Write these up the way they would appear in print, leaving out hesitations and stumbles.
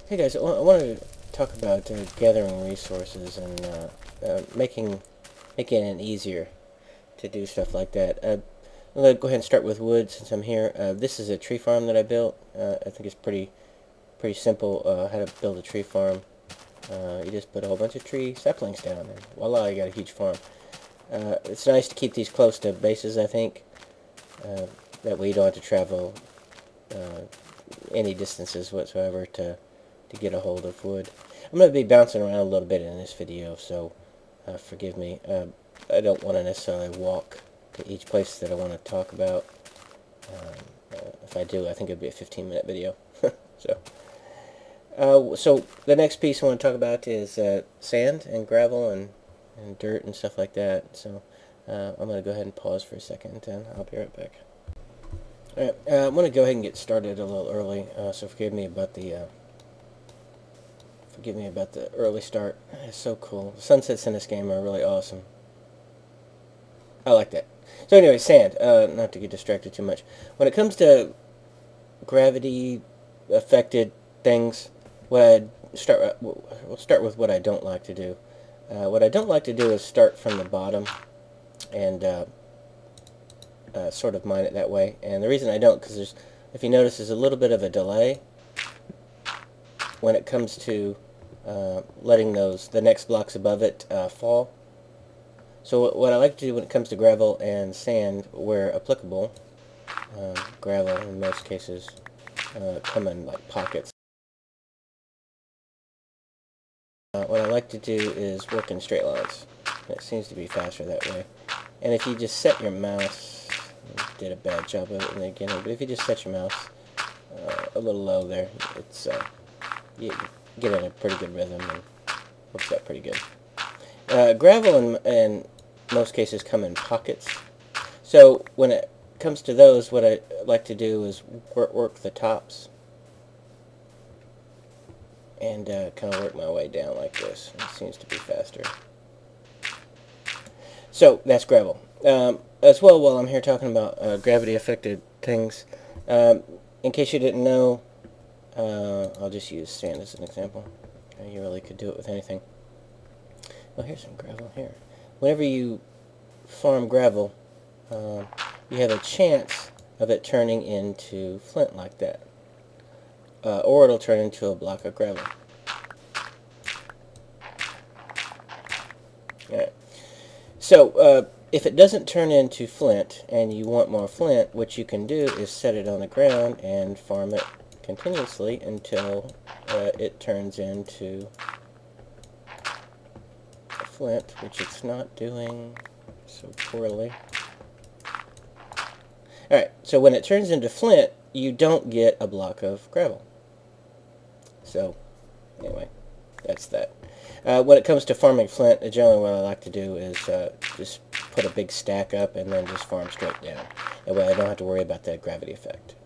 Hey guys, I wanted to talk about gathering resources and making it easier to do stuff like that. I'm going to go ahead and start with wood since I'm here. This is a tree farm that I built. I think it's pretty simple how to build a tree farm. You just put a whole bunch of tree saplings down and voila, you got a huge farm. It's nice to keep these close to bases, I think. That way you don't have to travel any distances whatsoever to get a hold of wood. I'm going to be bouncing around a little bit in this video, so forgive me. I don't want to necessarily walk to each place that I want to talk about. If I do, I think it'll be a 15-minute video. So the next piece I want to talk about is sand and gravel and dirt and stuff like that. So I'm going to go ahead and pause for a second, and I'll be right back. Alright, I'm going to go ahead and get started a little early, so forgive me about the early start. It's so cool. The sunsets in this game are really awesome. I like that. So anyway, sand. Not to get distracted too much. When it comes to gravity-affected things, we'll start with what I don't like to do. What I don't like to do is start from the bottom and sort of mine it that way. And the reason I don't, because if you notice, there's a little bit of a delay when it comes to letting the next blocks above it fall. So what I like to do when it comes to gravel and sand, where applicable, gravel in most cases come in like pockets. What I like to do is work in straight lines. It seems to be faster that way. And if you just set your mouse, I did a bad job of it in the beginning, but if you just set your mouse a little low there, it's you get in a pretty good rhythm and works out pretty good. Gravel in most cases come in pockets. So when it comes to those, what I like to do is work the tops and kind of work my way down like this. It seems to be faster. So that's gravel. As well, while I'm here talking about gravity-affected things, in case you didn't know, I'll just use sand as an example. You really could do it with anything. Well, here's some gravel here. Whenever you farm gravel, you have a chance of it turning into flint like that. Or it'll turn into a block of gravel. Alright. So, if it doesn't turn into flint and you want more flint, what you can do is set it on the ground and farm it continuously until it turns into flint, which it's not doing so poorly. Alright, so when it turns into flint, you don't get a block of gravel. So, anyway, that's that. When it comes to farming flint, generally what I like to do is just put a big stack up and then just farm straight down. That way I don't have to worry about that gravity effect.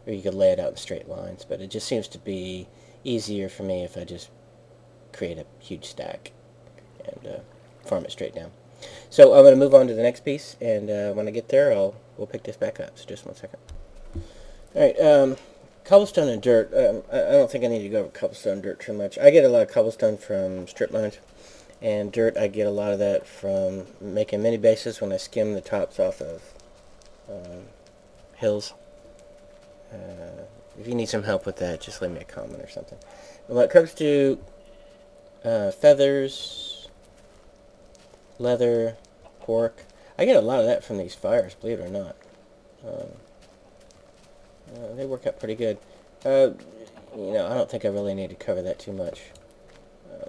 Or you could lay it out in straight lines, but it just seems to be easier for me if I just create a huge stack and farm it straight down. So I'm going to move on to the next piece, and when I get there, we'll pick this back up. So just one second. Alright, cobblestone and dirt. I don't think I need to go over cobblestone and dirt too much. I get a lot of cobblestone from strip mines, and dirt I get a lot of that from making mini bases when I skim the tops off of hills. If you need some help with that, just leave me a comment or something. And when it comes to feathers, leather, pork, I get a lot of that from these fires, believe it or not. They work out pretty good. I don't think I really need to cover that too much. I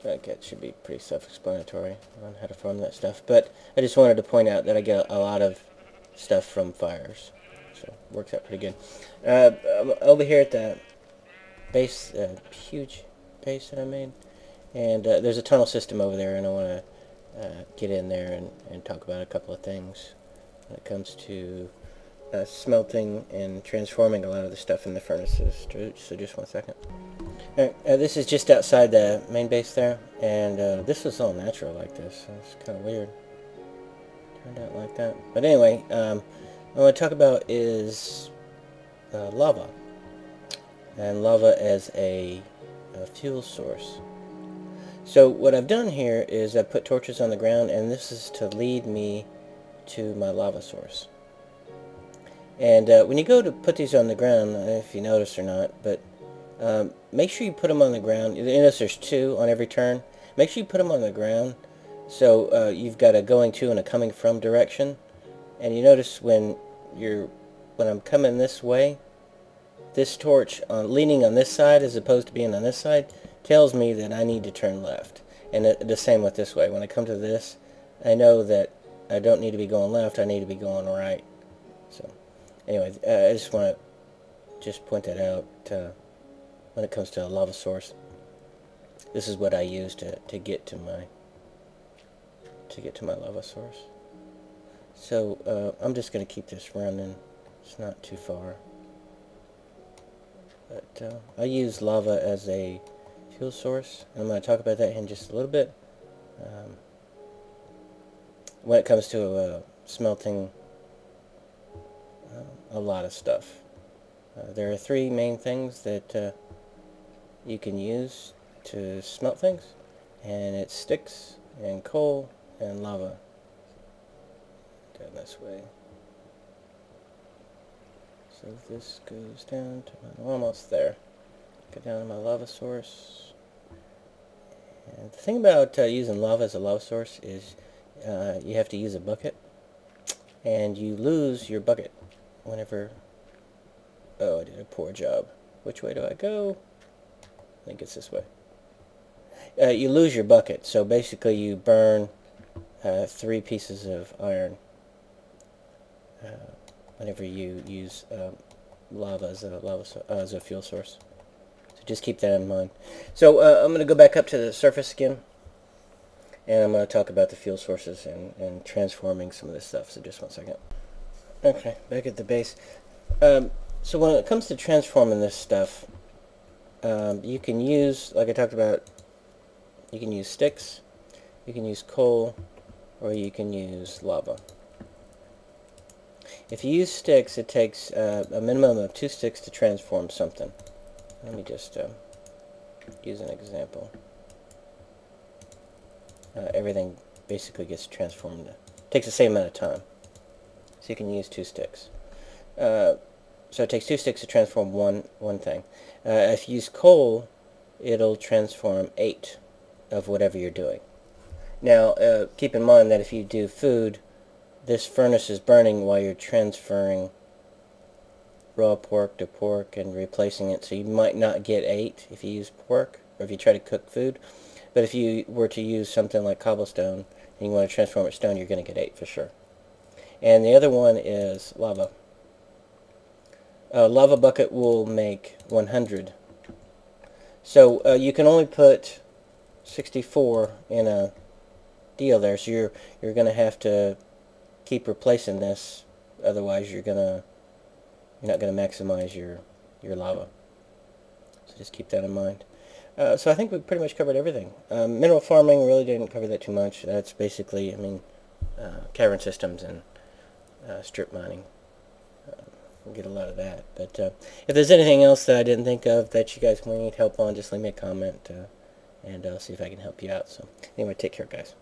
think it should be pretty self-explanatory on how to farm that stuff. But I just wanted to point out that I get a lot of stuff from fires. So it works out pretty good. Over here at the base, huge base that I made. And there's a tunnel system over there, and I want to get in there and talk about a couple of things when it comes to smelting and transforming a lot of the stuff in the furnaces. So just one second. Alright, this is just outside the main base there, and this was all natural like this. It's kind of weird. Turned out like that. But anyway, what I want to talk about is lava. and lava as a fuel source. So what I've done here is I've put torches on the ground, and this is to lead me to my lava source. And when you go to put these on the ground, I don't know if you notice or not, but make sure you put them on the ground. You notice there's two on every turn. Make sure you put them on the ground, so you've got a going to and a coming from direction. And you notice when I'm coming this way, this torch leaning on this side as opposed to being on this side tells me that I need to turn left. And the same with this way. When I come to this, I know that I don't need to be going left, I need to be going right. So anyway, I just want to point that out when it comes to a lava source. This is what I use to get to my lava source. So I'm just going to keep this running. It's not too far. But I use lava as a fuel source, and I'm going to talk about that in just a little bit. When it comes to smelting a lot of stuff, there are three main things that you can use to smelt things, and it's sticks and coal and lava. Down this way. So this goes down to almost there. Go down to my lava source. And the thing about using lava as a lava source is you have to use a bucket, and you lose your bucket whenever... Oh, I did a poor job. Which way do I go? I think it's this way. You lose your bucket, so basically you burn 3 pieces of iron whenever you use lava as a fuel source. So just keep that in mind. So I'm going to go back up to the surface again, and I'm going to talk about the fuel sources and transforming some of this stuff. So just one second. Okay, back at the base. So when it comes to transforming this stuff, you can use, like I talked about, you can use sticks, you can use coal, or you can use lava. If you use sticks, it takes a minimum of 2 sticks to transform something. Let me just use an example. Everything basically gets transformed. It takes the same amount of time. So you can use 2 sticks. So it takes 2 sticks to transform one thing. If you use coal, it'll transform 8 of whatever you're doing. Now, keep in mind that if you do food, this furnace is burning while you're transferring raw pork to pork and replacing it, so you might not get 8 if you use pork, or if you try to cook food. But if you were to use something like cobblestone, and you want to transform it to stone, you're going to get 8 for sure. And the other one is lava. A lava bucket will make 100. So you can only put 64 in a deal there, so you're going to have to keep replacing this, otherwise you're not going to maximize your lava. So just keep that in mind. So I think we pretty much covered everything. Mineral farming really didn't cover that too much. That's basically, I mean, cavern systems and strip mining. We'll get a lot of that. But if there's anything else that I didn't think of that you guys might need help on, just leave me a comment, and I'll see if I can help you out. So anyway, take care, guys.